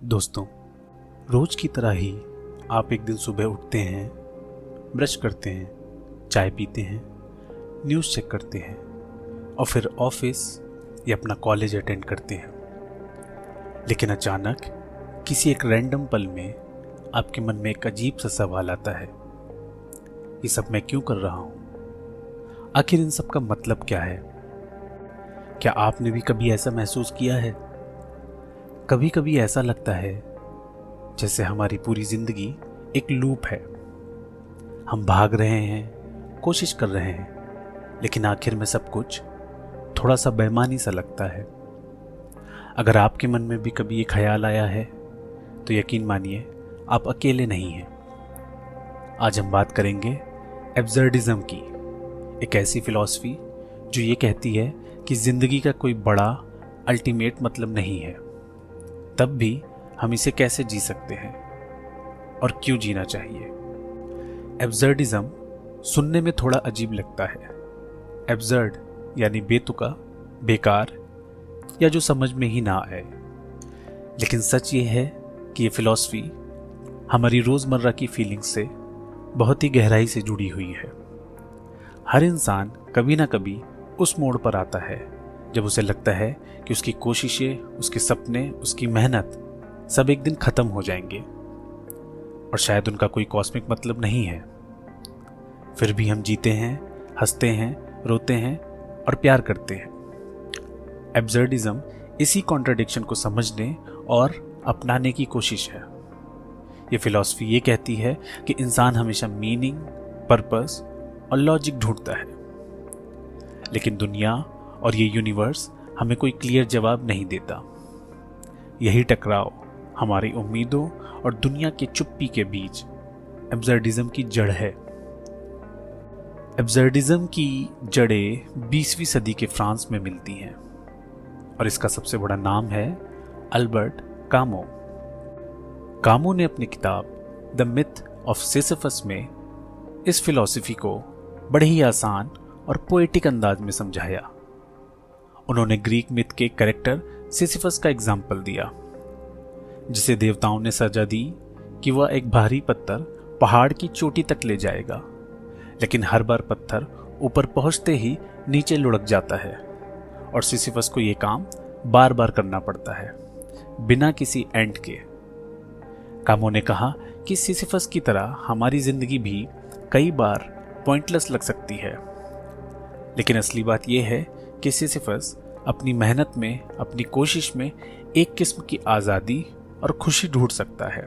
दोस्तों, रोज की तरह ही आप एक दिन सुबह उठते हैं, ब्रश करते हैं, चाय पीते हैं, न्यूज़ चेक करते हैं और फिर ऑफिस या अपना कॉलेज अटेंड करते हैं। लेकिन अचानक किसी एक रैंडम पल में आपके मन में एक अजीब सा सवाल आता है, ये सब मैं क्यों कर रहा हूँ? आखिर इन सब का मतलब क्या है? क्या आपने भी कभी ऐसा महसूस किया है? कभी कभी ऐसा लगता है जैसे हमारी पूरी जिंदगी एक लूप है। हम भाग रहे हैं, कोशिश कर रहे हैं, लेकिन आखिर में सब कुछ थोड़ा सा बेमानी सा लगता है। अगर आपके मन में भी कभी ये ख्याल आया है तो यकीन मानिए आप अकेले नहीं हैं। आज हम बात करेंगे एब्सर्डिज्म की, एक ऐसी फिलॉसफी जो ये कहती है कि जिंदगी का कोई बड़ा अल्टीमेट मतलब नहीं है, तब भी हम इसे कैसे जी सकते हैं और क्यों जीना चाहिए। एब्सर्डिज्म सुनने में थोड़ा अजीब लगता है। एब्सर्ड यानी बेतुका, बेकार, या जो समझ में ही ना आए। लेकिन सच ये है कि ये फिलॉसफी हमारी रोजमर्रा की फीलिंग्स से बहुत ही गहराई से जुड़ी हुई है। हर इंसान कभी ना कभी उस मोड़ पर आता है जब उसे लगता है कि उसकी कोशिशें, उसके सपने, उसकी मेहनत सब एक दिन खत्म हो जाएंगे और शायद उनका कोई कॉस्मिक मतलब नहीं है। फिर भी हम जीते हैं, हंसते हैं, रोते हैं और प्यार करते हैं। एब्सर्डिज्म इसी कॉन्ट्राडिक्शन को समझने और अपनाने की कोशिश है। ये फिलॉसफी ये कहती है कि इंसान हमेशा मीनिंग, पर्पस और लॉजिक ढूंढता है, लेकिन दुनिया और ये यूनिवर्स हमें कोई क्लियर जवाब नहीं देता। यही टकराव हमारी उम्मीदों और दुनिया की चुप्पी के बीच एब्सर्डिज्म की जड़ है। एब्सर्डिज्म की जड़ें 20वीं सदी के फ्रांस में मिलती हैं और इसका सबसे बड़ा नाम है अल्बर्ट कामो। कामो ने अपनी किताब द मिथ ऑफ सिसिफस में इस फिलॉसफी को बड़े ही आसान और पोएटिक अंदाज में समझाया। उन्होंने ग्रीक मिथ के कैरेक्टर सिसिफस का एग्जाम्पल दिया, जिसे देवताओं ने सजा दी कि वह एक भारी पत्थर पहाड़ की चोटी तक ले जाएगा, लेकिन हर बार पत्थर ऊपर पहुंचते ही नीचे लुढ़क जाता है और सिसिफस को यह काम बार बार करना पड़ता है बिना किसी एंड के। कामो ने कहा कि सिसिफस की तरह हमारी जिंदगी भी कई बार पॉइंटलेस लग सकती है, लेकिन असली बात यह है कि सिसिफस अपनी मेहनत में, अपनी कोशिश में एक किस्म की आज़ादी और खुशी ढूंढ सकता है।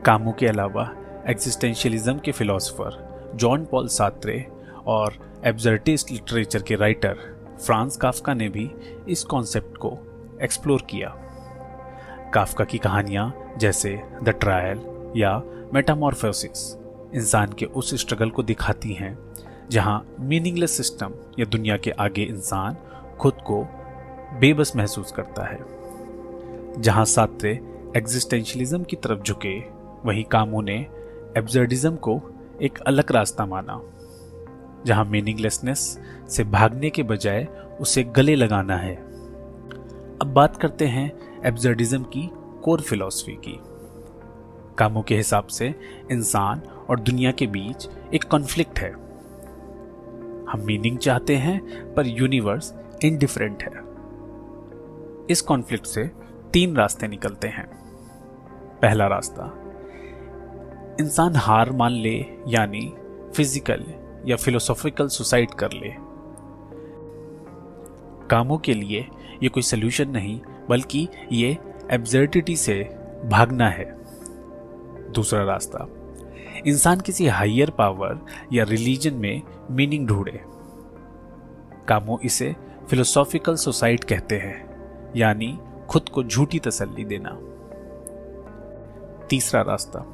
कामो के अलावा एग्जिस्टेंशियलिज्म के फिलोसोफर जॉन पॉल सार्त्रे और एब्सर्डिस्ट लिटरेचर के राइटर फ्रांज काफ्का ने भी इस कॉन्सेप्ट को एक्सप्लोर किया। काफ्का की कहानियां जैसे द ट्रायल या मेटामॉर्फोसिस इंसान के उस स्ट्रगल को दिखाती हैं जहां मीनिंगलेस सिस्टम या दुनिया के आगे इंसान खुद को बेबस महसूस करता है। जहां सार्त्रे एग्जिस्टेंशियलिज्म की तरफ झुके, वहीं कामो ने एब्सर्डिज्म को एक अलग रास्ता माना, जहां मीनिंगलेसनेस से भागने के बजाय उसे गले लगाना है। अब बात करते हैं एब्सर्डिज्म की कोर फिलॉसफी की। कामो के हिसाब से इंसान और दुनिया के बीच एक कॉन्फ्लिक्ट है। हम मीनिंग चाहते हैं पर यूनिवर्स इनडिफरेंट है। इस कॉन्फ्लिक्ट से 3 रास्ते निकलते हैं। पहला रास्ता, इंसान हार मान ले, यानी फिजिकल या फिलोसॉफिकल सुसाइड कर ले। कामों के लिए ये कोई सल्यूशन नहीं, बल्कि ये एब्सर्डिटी से भागना है। दूसरा रास्ता, इंसान किसी हायर पावर या रिलीजन में मीनिंग ढूंढे। कामो इसे फिलोसॉफिकल सुसाइड कहते हैं, यानी खुद को झूठी तसल्ली देना। तीसरा रास्ता,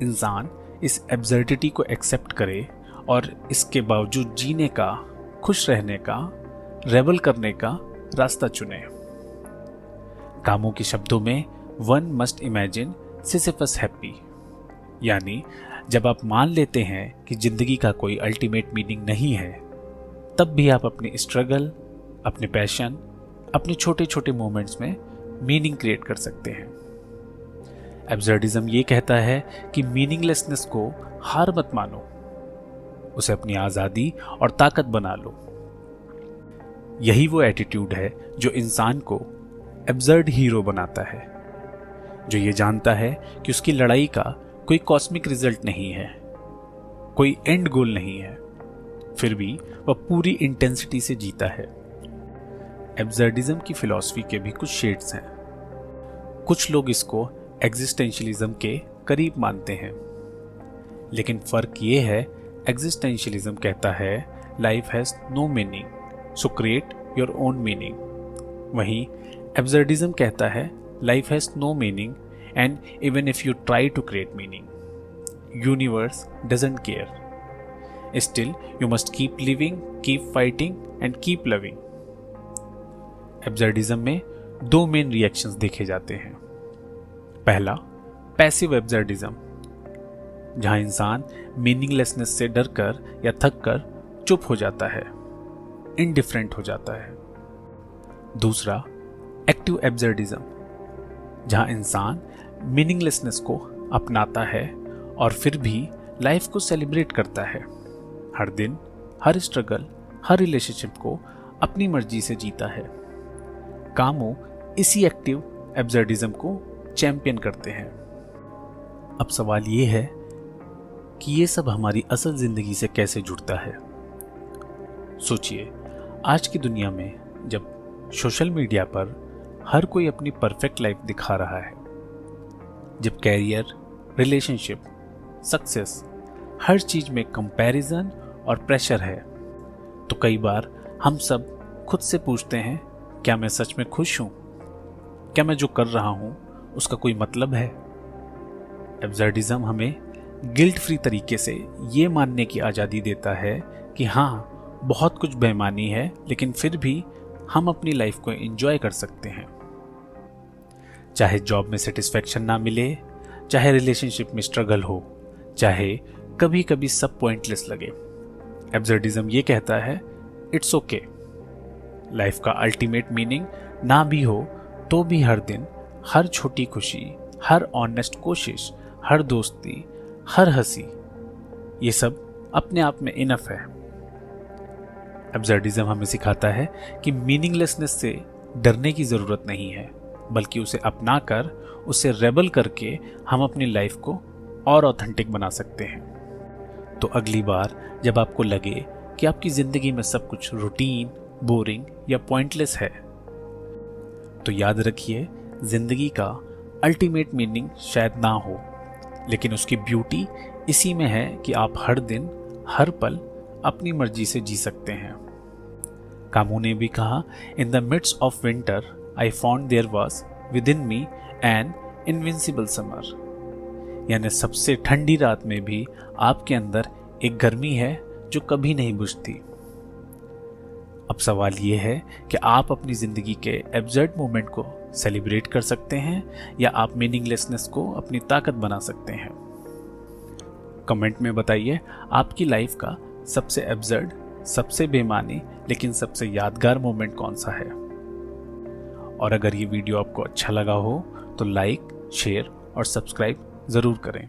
इंसान इस एब्सर्डिटी को एक्सेप्ट करे और इसके बावजूद जीने का, खुश रहने का, रेबल करने का रास्ता चुने। कामो के शब्दों में, one must imagine Sisyphus happy, यानी जब आप मान लेते हैं कि जिंदगी का कोई अल्टीमेट मीनिंग नहीं है, तब भी आप अपनी स्ट्रगल, अपने पैशन, अपने छोटे छोटे मोमेंट्स में मीनिंग क्रिएट कर सकते हैं। एब्सर्डिज्म ये कहता है कि मीनिंगलेसनेस को हार मत मानो, उसे अपनी आजादी और ताकत बना लो। यही वो एटीट्यूड है जो इंसान को एब्सर्ड हीरो बनाता है, जो ये जानता है कि उसकी लड़ाई का कोई कॉस्मिक रिजल्ट नहीं है, कोई एंड गोल नहीं है, फिर भी वह पूरी इंटेंसिटी से जीता है। एब्सर्डिज्म की फिलॉसफी के भी कुछ शेड्स हैं। कुछ लोग इसको एग्जिस्टेंशियलिज्म के करीब मानते हैं, लेकिन फर्क ये है, एग्जिस्टेंशियलिज्म कहता है life has no meaning, so create your own meaning. वहीं एब्सर्डिज्म कहता है life has no meaning and even if you try to create meaning, universe doesn't care, still you must keep living, keep fighting and keep loving. Absurdism में दो main reactions देखे जाते हैं। पहला, passive absurdism, जहां इंसान मीनिंगलेसनेस से डरकर या थककर चुप हो जाता है, इंडिफरेंट हो जाता है। दूसरा, एक्टिव एब्सर्डिज्म, जहां इंसान मीनिंगलेसनेस को अपनाता है और फिर भी लाइफ को सेलिब्रेट करता है, हर दिन, हर स्ट्रगल, हर रिलेशनशिप को अपनी मर्जी से जीता है। कामो इसी एक्टिव एब्सर्डिज्म को चैंपियन करते हैं। अब सवाल ये है कि ये सब हमारी असल जिंदगी से कैसे जुड़ता है। सोचिए, आज की दुनिया में जब सोशल मीडिया पर हर कोई अपनी परफेक्ट लाइफ दिखा रहा है, जब कैरियर, रिलेशनशिप, सक्सेस, हर चीज में कंपैरिजन और प्रेशर है, तो कई बार हम सब खुद से पूछते हैं, क्या मैं सच में खुश हूं? क्या मैं जो कर रहा हूं उसका कोई मतलब है? एब्सर्डिज्म हमें गिल्ट फ्री तरीके से ये मानने की आज़ादी देता है कि हाँ, बहुत कुछ बेईमानी है, लेकिन फिर भी हम अपनी लाइफ को एंजॉय कर सकते हैं। चाहे जॉब में सेटिस्फैक्शन ना मिले, चाहे रिलेशनशिप में स्ट्रगल हो, चाहे कभी कभी सब पॉइंटलेस लगे, एब्सर्डिज्म ये कहता है इट्स ओके। लाइफ का अल्टीमेट मीनिंग ना भी हो तो भी हर दिन, हर छोटी खुशी, हर ऑनेस्ट कोशिश, हर दोस्ती, हर हंसी, ये सब अपने आप में इनफ है। एब्सर्डिज्म हमें सिखाता है कि मीनिंगलेसनेस से डरने की जरूरत नहीं है, बल्कि उसे अपनाकर, उसे रेबल करके हम अपनी लाइफ को और ऑथेंटिक बना सकते हैं। तो अगली बार जब आपको लगे कि आपकी जिंदगी में सब कुछ रूटीन, बोरिंग या पॉइंटलेस है, तो याद रखिए, जिंदगी का अल्टीमेट मीनिंग शायद ना हो, लेकिन उसकी ब्यूटी इसी में है कि आप हर दिन, हर पल अपनी मर्जी से जी सकते हैं। कामू ने भी कहा, in the midst of winter I found there was within me an invincible summer. यानी सबसे ठंडी रात में भी आपके अंदर एक गर्मी है जो कभी नहीं बुझती। अब सवाल ये है कि आप अपनी जिंदगी के एब्सर्ड मोमेंट को सेलिब्रेट कर सकते हैं या आप मीनिंगलेसनेस को अपनी ताकत बना सकते हैं। कमेंट में बताइए आपकी लाइफ का सबसे एब्सर्ड, सबसे बेमानी लेकिन सबसे यादगार मोमेंट कौन सा है। और अगर ये वीडियो आपको अच्छा लगा हो तो लाइक, शेयर और सब्सक्राइब जरूर करें।